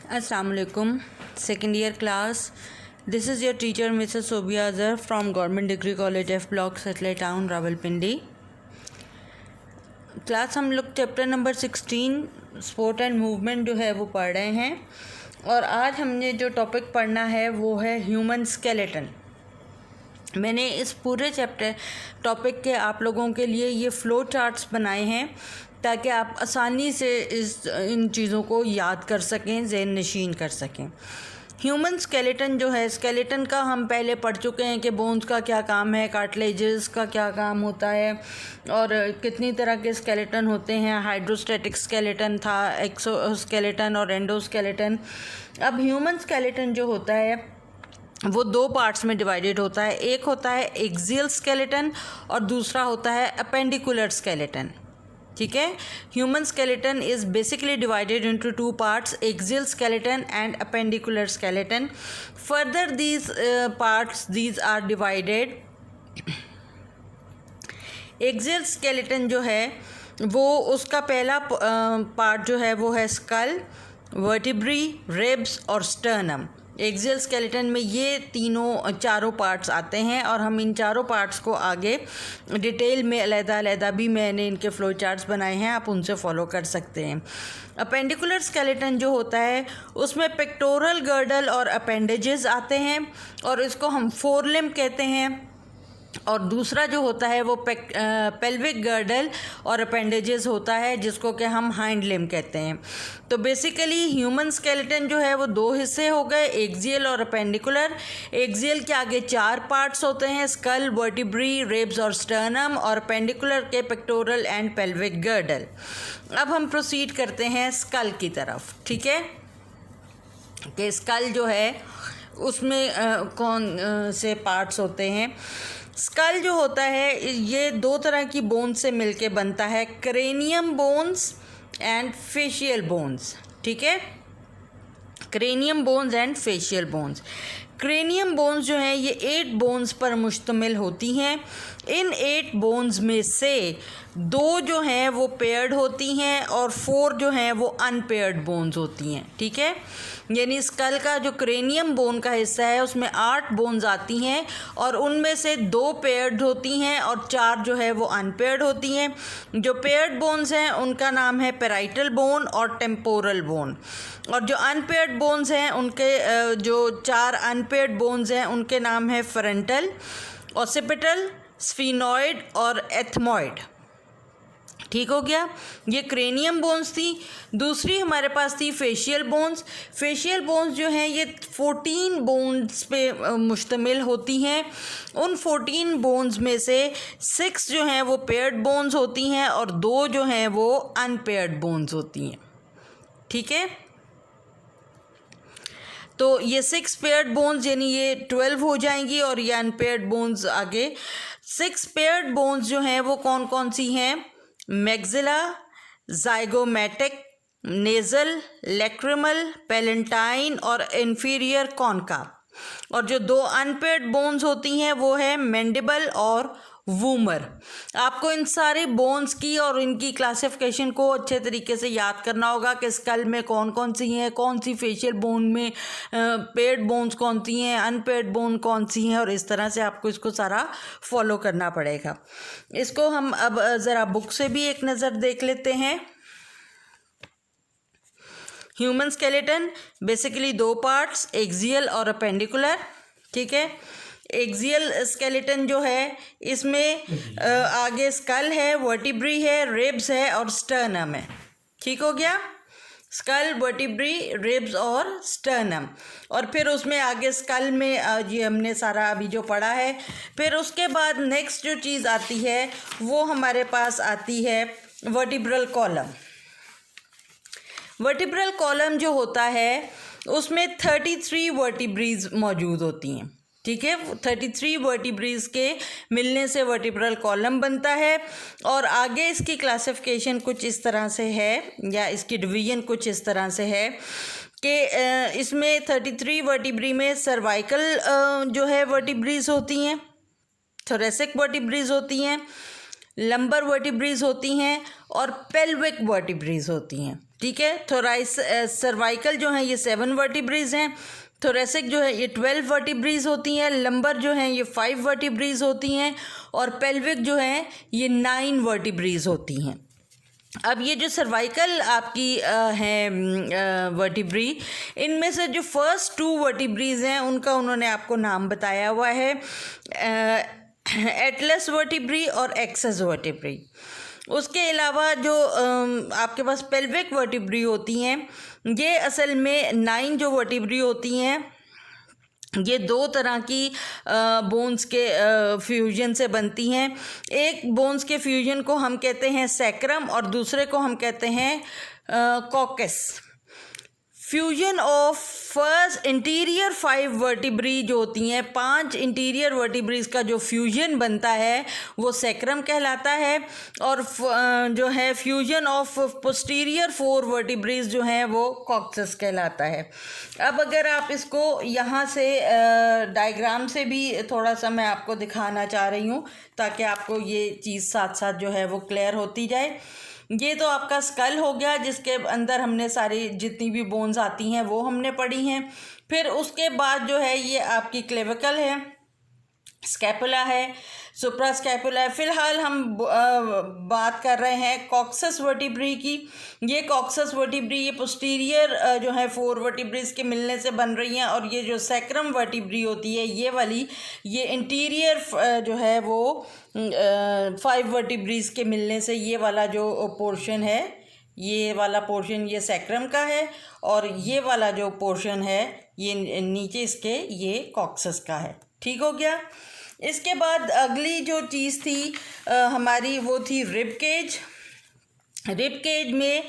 Assalamu alaikum. Second year class. This is your teacher Mrs. Sobia Azhar from Government Degree College F Block, Satellite Town, Rawalpindi. Class हम लोग chapter number 16 sport and movement जो है वो पढ़ रहे हैं और आज हमने जो टॉपिक पढ़ना है वो है ह्यूमन स्केलेटन। मैंने इस पूरे चैप्टर टॉपिक के आप लोगों के लिए ये फ़्लो चार्ट्स बनाए हैं ताकि आप आसानी से इन चीज़ों को याद कर सकें, ज़हन नशीन कर सकें। ह्यूमन स्केलेटन जो है, स्केलेटन का हम पहले पढ़ चुके हैं कि बोन्स का क्या काम है, कार्टिलेजेस का क्या काम होता है और कितनी तरह के स्केलेटन होते हैं। हाइड्रोस्टैटिक स्केलेटन था, एक्सोस्केलेटन और एंडोस्केलेटन। अब ह्यूमन स्केलेटन जो होता है वो दो पार्ट्स में डिवाइडेड होता है। एक होता है एक्सियल स्केलेटन और दूसरा होता है अपेंडिकुलर स्केलेटन। ठीक है, human skeleton is basically divided into two parts, axial skeleton and appendicular skeleton. Further these parts these are divided. Axial skeleton जो है वो उसका पहला पार्ट जो है वो है स्कल, वर्टिब्री, रिब्स और स्टर्नम। एक्सियल स्केलेटन में ये चारों पार्ट्स आते हैं और हम इन चारों पार्ट्स को आगे डिटेल में अलग-अलग भी मैंने इनके फ्लो चार्ट्स बनाए हैं, आप उनसे फॉलो कर सकते हैं। अपेंडिकुलर स्केलेटन जो होता है उसमें पेक्टोरल गर्डल और अपेंडेजेस आते हैं और इसको हम फोरलिम कहते हैं। और दूसरा जो होता है वो पेल्विक गर्डल और अपेंडेजेस होता है जिसको कि हम हाइंड लिम्ब कहते हैं। तो बेसिकली ह्यूमन स्केलेटन जो है वो दो हिस्से हो गए, एक्सियल और अपेंडिकुलर। एक्सियल के आगे चार पार्ट्स होते हैं, स्कल, वर्टिब्री, रिब्स और स्टर्नम, और अपेंडिकुलर के पेक्टोरल एंड पेल्विक गर्डल। अब हम प्रोसीड करते हैं स्कल की तरफ। ठीक है, कि स्कल जो है उसमें कौन से पार्ट्स होते हैं। स्कल जो होता है ये दो तरह की बोन्स से मिलके बनता है, cranium bones and facial bones. ठीक है, cranium bones and facial bones. Cranium bones जो हैं ये 8 बोन्स पर मुश्तमिल होती हैं। इन 8 बोन्स में से 2 जो हैं वो पेयर्ड होती हैं और 4 जो हैं वो अनपेयर्ड बोन्स होती हैं। ठीक है, यानी स्कल का जो क्रेनियम बोन का हिस्सा है उसमें 8 बोन्स आती हैं और उनमें से 2 पेयर्ड होती हैं और 4 जो है वो अनपेयर्ड होती हैं। जो पेयर्ड बोन्स हैं उनका नाम है पैराइटल बोन और टेम्पोरल बोन, और जो अनपेयर्ड बोन्स हैं उनके जो 4 अनपेयर्ड बोन्स हैं उनके नाम है फ्रंटल, ऑसिपिटल, स्फीनॉइड और एथमॉइड। ठीक हो गया, ये क्रेनियम बोन्स थी। दूसरी हमारे पास थी फेशियल बोन्स। फेशियल बोन्स जो हैं ये 14 बोन्स पे मुश्तमिल होती हैं। उन 14 बोन्स में से 6 जो हैं वो पेयर्ड बोन्स होती हैं और 2 जो हैं वो अनपेयर्ड बोन्स होती हैं। ठीक है, तो ये 6 पेयर्ड बोन्स यानी ये 12 हो जाएंगी और ये अनपेयर्ड बोन्स आगे। 6 पेयर्ड बोन्स जो हैं वो कौन कौन सी हैं? Maxilla, zygomatic, nasal, lacrimal, palatine और इन्फीरियर कॉनका। और जो 2 अनपेयर्ड बोन्स होती हैं वो है मैंडिबल और वूमर। आपको इन सारे बोन्स की और इनकी क्लासिफिकेशन को अच्छे तरीके से याद करना होगा कि स्कल में कौन कौन सी हैं, कौन सी फेशियल बोन में पेयर्ड बोन्स कौन सी हैं, अनपेयर्ड बोन कौन सी हैं, और इस तरह से आपको इसको सारा फॉलो करना पड़ेगा। इसको हम अब ज़रा बुक से भी एक नज़र देख लेते हैं। Human skeleton basically 2 parts, axial और अपेंडिकुलर। ठीक है, एक्सियल स्केलेटन जो है इसमें आगे स्कल है, वर्टिब्री है, रिब्स है और स्टर्नम है। ठीक हो गया, स्कल, वर्टिब्री, रिब्स और स्टर्नम। और फिर उसमें आगे स्कल में ये हमने सारा अभी जो पढ़ा है। फिर उसके बाद नेक्स्ट जो चीज़ आती है वो हमारे पास आती है वर्टिब्रल कॉलम। वर्टिब्रल कॉलम जो होता है उसमें 33 वर्टिब्रीज मौजूद होती हैं। ठीक है, 33 वर्टिब्रीज के मिलने से वर्टिब्रल कॉलम बनता है। और आगे इसकी क्लासिफिकेशन कुछ इस तरह से है, या इसकी डिवीज़न कुछ इस तरह से है कि इसमें 33 वर्टिब्री में सर्वाइकल जो है वर्टिब्रीज होती हैं, थोरेसिक वर्टिब्रीज होती हैं, लंबर वर्टिब्रीज होती हैं और पेल्विक वर्टिब्रीज होती हैं। ठीक है। थोराइस सर्वाइकल जो है ये 7 वर्टिब्रेज हैं, थोरेसिक जो है ये 12 वर्टिब्रेज होती हैं, लंबर जो है ये 5 वर्टिब्रेज होती हैं और पेल्विक जो है ये 9 वर्टिब्रेज होती हैं। अब ये जो सर्वाइकल आपकी हैं वर्टिब्री, इनमें से जो फर्स्ट 2 वर्टिब्रीज हैं उनका उन्होंने आपको नाम बताया हुआ है, एटलस वर्टिब्री और एक्सेस वर्टिब्री। उसके अलावा जो आपके पास पेल्विक वर्टिब्री होती हैं, ये असल में 9 जो वर्टिब्री होती हैं ये 2 तरह की बोन्स के फ्यूजन से बनती हैं। एक बोन्स के फ्यूजन को हम कहते हैं सैक्रम और दूसरे को हम कहते हैं caucus. Fusion of first interior 5 vertebrae जो होती हैं, 5 इंटीरियर वर्टिब्रीज का जो फ्यूजन बनता है वो सैक्रम कहलाता है और जो है फ्यूजन ऑफ पोस्टीरियर 4 वर्टिब्रीज जो हैं वो कॉक्सस कहलाता है। अब अगर आप इसको यहाँ से डायग्राम से भी थोड़ा सा मैं आपको दिखाना चाह रही हूँ ताकि आपको ये चीज़ साथ साथ जो है वो क्लियर होती जाए। ये तो आपका स्कल हो गया जिसके अंदर हमने सारी जितनी भी बोन्स आती हैं वो हमने पढ़ी हैं। फिर उसके बाद जो है ये आपकी क्लेविकल है, स्कैपुला है, सुप्रा स्कैपुला है। फ़िलहाल हम बात कर रहे हैं कॉक्सस वर्टिब्री की। ये कॉक्सस वर्टिब्री ये पोस्टीरियर जो है 4 वर्टिब्रीज के मिलने से बन रही हैं और ये जो सैक्रम वर्टिब्री होती है ये वाली, ये इंटीरियर जो है वो 5 वर्टिब्रीज के मिलने से ये वाला जो पोर्शन है, ये वाला पोर्शन ये सैक्रम का है और ये वाला जो पोर्शन है ये नीचे इसके ये कॉक्सस का है। ठीक हो गया। इसके बाद अगली जो चीज़ थी हमारी वो थी रिब केज। रिब केज में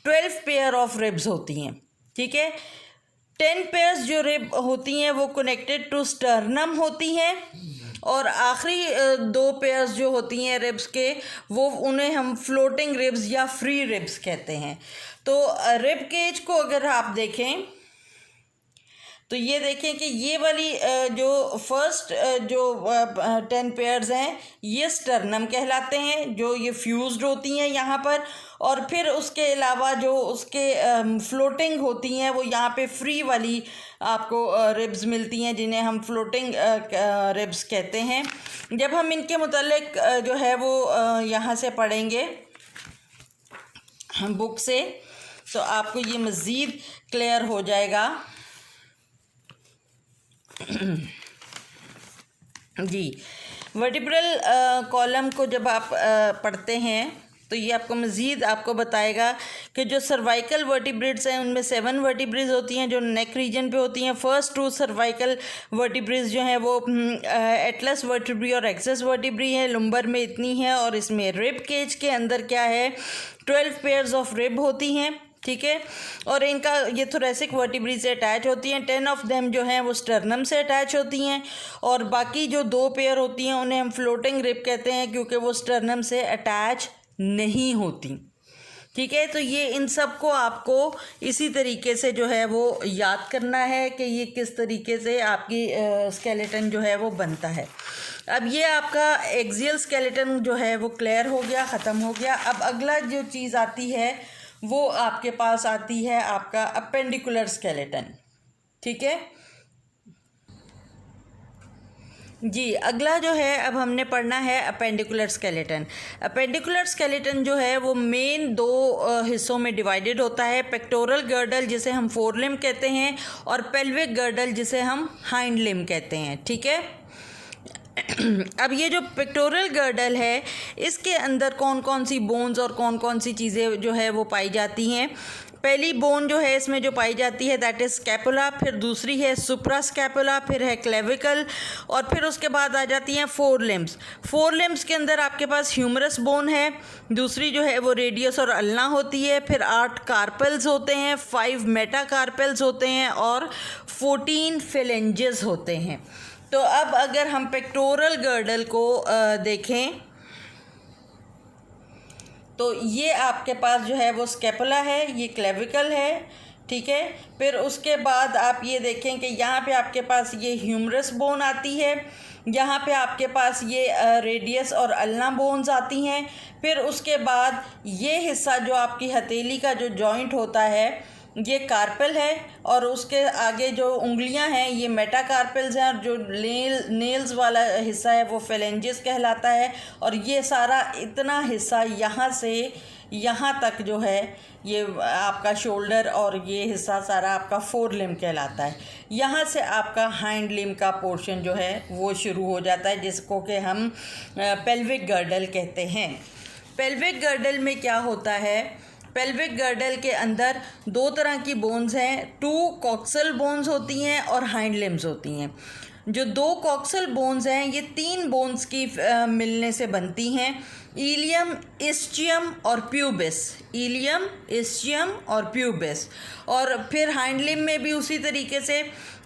12 पेयर ऑफ रिब्स होती हैं। ठीक है, 10 पेयर्स जो रिब होती हैं वो कनेक्टेड टू स्टर्नम होती हैं और आखिरी 2 पेयर्स जो होती हैं रिब्स के वो उन्हें हम फ्लोटिंग रिब्स या फ्री रिब्स कहते हैं। तो रिब केज को अगर आप देखें तो ये देखें कि ये वाली जो फर्स्ट जो 10 पेयर्स हैं ये स्टर्नम कहलाते हैं, जो ये फ्यूज्ड होती हैं यहाँ पर। और फिर उसके अलावा जो उसके फ्लोटिंग होती हैं वो यहाँ पे फ्री वाली आपको रिब्स मिलती हैं जिन्हें हम फ्लोटिंग रिब्स कहते हैं। जब हम इनके मुतालिक जो है वो यहाँ से पढ़ेंगे बुक से तो आपको ये मज़ीद क्लियर हो जाएगा। जी, वर्टिब्रल कॉलम को जब आप पढ़ते हैं तो ये आपको मज़ीद आपको बताएगा कि जो सर्वाइकल वर्टिब्रेट्स हैं उनमें 7 वर्टिब्रेज होती हैं जो नेक रीजन पे होती हैं। फर्स्ट 2 सर्वाइकल वर्टिब्रेज जो हैं वो एटलस वर्टिब्री और एक्सेस वर्टिब्री है, लुम्बर में इतनी है। और इसमें रिब केज के अंदर क्या है 12 पेयर्स ऑफ रिब होती हैं। ठीक है, और इनका ये थोरेसिक वर्टिब्री से अटैच होती हैं। 10 ऑफ देम जो हैं वो स्टर्नम से अटैच होती हैं और बाकी जो 2 पेयर होती हैं उन्हें हम फ्लोटिंग रिब कहते हैं क्योंकि वो स्टर्नम से अटैच नहीं होती। ठीक है, तो ये इन सब को आपको इसी तरीके से जो है वो याद करना है कि ये किस तरीके से आपकी स्केलेटन जो है वो बनता है। अब ये आपका एक्सियल स्केलेटन जो है वो क्लियर हो गया, ख़त्म हो गया। अब अगला जो चीज़ आती है वो आपके पास आती है आपका अपेंडिकुलर स्केलेटन। ठीक है जी, अगला जो है अब हमने पढ़ना है अपेंडिकुलर स्केलेटन। अपेंडिकुलर स्केलेटन जो है वो मेन 2 हिस्सों में डिवाइडेड होता है, पेक्टोरल गर्डल जिसे हम फोर लिम्ब कहते हैं और पेल्विक गर्डल जिसे हम हाइंड लिम्ब कहते हैं। ठीक है, अब ये जो पेक्टोरल गर्डल है इसके अंदर कौन कौन सी बोन्स और कौन कौन सी चीज़ें जो है वो पाई जाती हैं। पहली बोन जो है इसमें जो पाई जाती है दैट इज़ स्कैपुला, फिर दूसरी है सुप्रा स्कैपुला, फिर है क्लेविकल और फिर उसके बाद आ जाती हैं 4 लिम्ब्स। 4 लिम्ब्स के अंदर आपके पास ह्यूमरस बोन है, दूसरी जो है वो रेडियस और अल्ना होती है, फिर 8 कार्पल्स होते हैं, 5 मेटाकार्पल्स होते हैं और 14 फिलेंजेस होते हैं। तो अब अगर हम पेक्टोरल गर्डल को देखें तो ये आपके पास जो है वो स्कैपुला है, ये क्लेविकल है। ठीक है, फिर उसके बाद आप ये देखें कि यहाँ पे आपके पास ये ह्यूमरस बोन आती है, यहाँ पे आपके पास ये रेडियस और अल्ना बोन्स आती हैं। फिर उसके बाद ये हिस्सा जो आपकी हथेली का जो जॉइंट होता है ये कार्पल है, और उसके आगे जो उंगलियां हैं ये मेटाकार्पल्स हैं, और जो नेल्स वाला हिस्सा है वो फेलेंजेस कहलाता है। और ये सारा इतना हिस्सा यहाँ से यहाँ तक जो है ये आपका शोल्डर, और ये हिस्सा सारा आपका फोर लिम्ब कहलाता है। यहाँ से आपका हाइंड लिम्ब का पोर्शन जो है वो शुरू हो जाता है, जिसको कि हम पेल्विक गर्डल कहते हैं। पेल्विक गर्डल में क्या होता है, पेल्विक गर्डल के अंदर दो तरह की बोन्स हैं, 2 कॉक्सल बोन्स होती हैं और हाइंड लिम्स होती हैं। जो 2 कॉक्सल बोन्स हैं ये 3 बोन्स की मिलने से बनती हैं, इलियम, इस्चियम और प्यूबिस। इलियम, इस्चियम और प्यूबिस। और फिर हाइंड लिम्ब में भी उसी तरीके से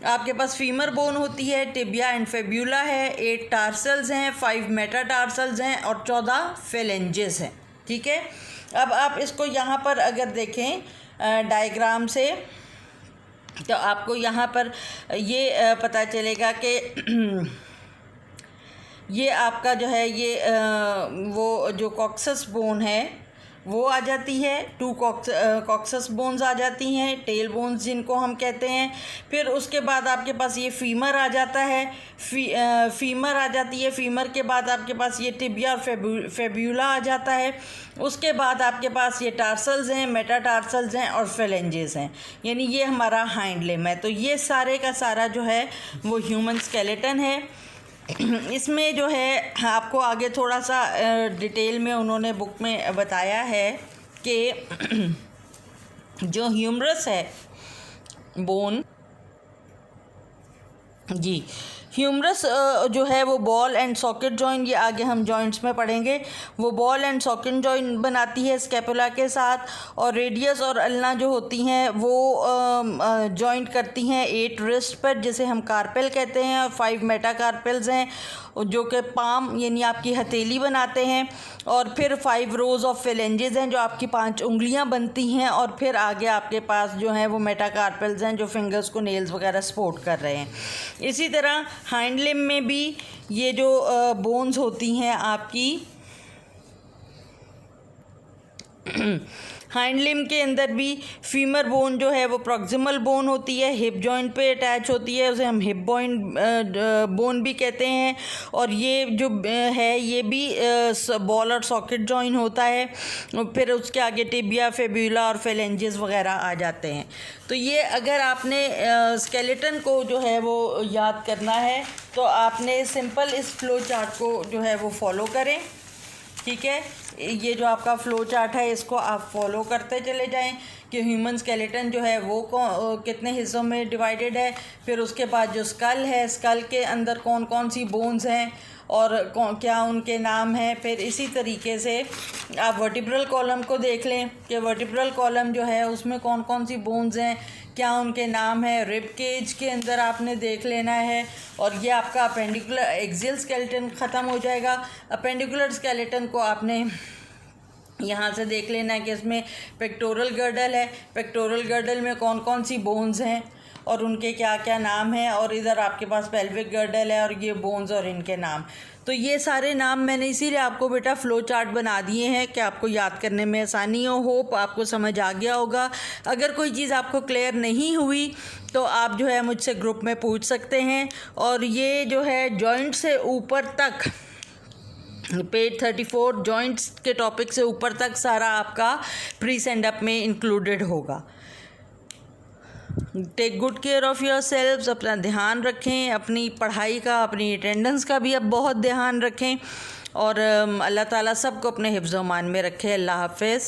आपके पास फीमर बोन होती है, टिबिया एंड फेब्यूला है, 8 टार्सल्स हैं, 5 मेटाटार्सल्स हैं और 14 फेलेंजेस हैं। ठीक है, अब आप इसको यहाँ पर अगर देखें डायग्राम से, तो आपको यहाँ पर ये पता चलेगा कि ये आपका जो है ये वो जो कॉक्सस बोन है वो आ जाती है, 2 कॉक्सस बोन्स आ जाती हैं, टेल बोन्स जिनको हम कहते हैं। फिर उसके बाद आपके पास ये फीमर आ जाता है, फीमर आ जाती है। फीमर के बाद आपके पास ये टिबिया और फेब्यूला आ जाता है। उसके बाद आपके पास ये टार्सल्स हैं, मेटाटार्सल्स हैं और फेलेंजेस हैं, यानी ये हमारा हाइंड लिम्ब है। तो ये सारे का सारा जो है वो ह्यूमन स्केलेटन है। इसमें जो है आपको आगे थोड़ा सा डिटेल में उन्होंने बुक में बताया है कि जो ह्यूमरस है बोन, जी ह्यूमरस जो है वो बॉल एंड सॉकेट जॉइंट, ये आगे हम जॉइंट्स में पढ़ेंगे, वो बॉल एंड सॉकेट जॉइंट बनाती है स्कैपुला के साथ। और रेडियस और अल्ना जो होती हैं वो जॉइंट करती हैं 8 रिस्ट पर, जिसे हम कार्पेल कहते हैं, और 5 मेटाकार्पेल्स हैं जो कि पाम यानी आपकी हथेली बनाते हैं। और फिर 5 रोज़ ऑफ फेलेंजेस हैं जो आपकी 5 उंगलियां बनती हैं। और फिर आगे आपके पास जो हैं वो मेटाकार्पेल्स हैं जो फिंगर्स को नेल्स वगैरह सपोर्ट कर रहे हैं। इसी तरह हाइंड लिम्ब में भी ये जो बोन्स होती हैं आपकी हाइंड लिम्ब के अंदर भी फीमर बोन जो है वो प्रॉक्सिमल बोन होती है, हिप जॉइंट पे अटैच होती है, उसे हम हिप बोन भी कहते हैं। और ये जो है ये भी बॉल और सॉकेट जॉइंट होता है। फिर उसके आगे टिबिया, फेब्यूला और फेलेंजेस वगैरह आ जाते हैं। तो ये अगर आपने स्केलेटन को जो है वो याद करना है तो आपने सिंपल इस फ्लो चार्ट को जो है वो फॉलो करें। ठीक है, ये जो आपका फ़्लो चार्ट है इसको आप फॉलो करते चले जाएं कि ह्यूमन स्केलेटन जो है वो कितने हिस्सों में डिवाइडेड है। फिर उसके बाद जो स्कल है, स्कल के अंदर कौन कौन सी बोन्स हैं और क्या उनके नाम हैं। फिर इसी तरीके से आप वर्टिब्रल कॉलम को देख लें कि वर्टिब्रल कॉलम जो है उसमें कौन कौन सी बोन्स हैं, क्या उनके नाम है। रिब केज के अंदर आपने देख लेना है। और ये आपका अपेंडिकुलर एक्सियल स्केलेटन ख़त्म हो जाएगा। अपेंडिकुलर स्केलेटन को आपने यहाँ से देख लेना है कि इसमें पेक्टोरल गर्डल है, पेक्टोरल गर्डल में कौन कौन सी बोन्स हैं और उनके क्या क्या नाम हैं। और इधर आपके पास पेल्विक गर्डल है और ये बोन्स और इनके नाम। तो ये सारे नाम मैंने इसीलिए आपको बेटा फ़्लो चार्ट बना दिए हैं कि आपको याद करने में आसानी हो। होप आपको समझ आ गया होगा। अगर कोई चीज़ आपको क्लियर नहीं हुई तो आप जो है मुझसे ग्रुप में पूछ सकते हैं। और ये जो है जॉइंट से ऊपर तक, पेज 34 जॉइंट्स के टॉपिक से ऊपर तक सारा आपका प्री सेंड अप में इंक्लूडेड होगा। Take good care of yourselves, अपना ध्यान रखें, अपनी पढ़ाई का, अपनी अटेंडेंस का भी अब बहुत ध्यान रखें। और अल्लाह ताला सबको अपने हिफ्ज़-ओ-मान में रखे। अल्लाह हाफ़िज़।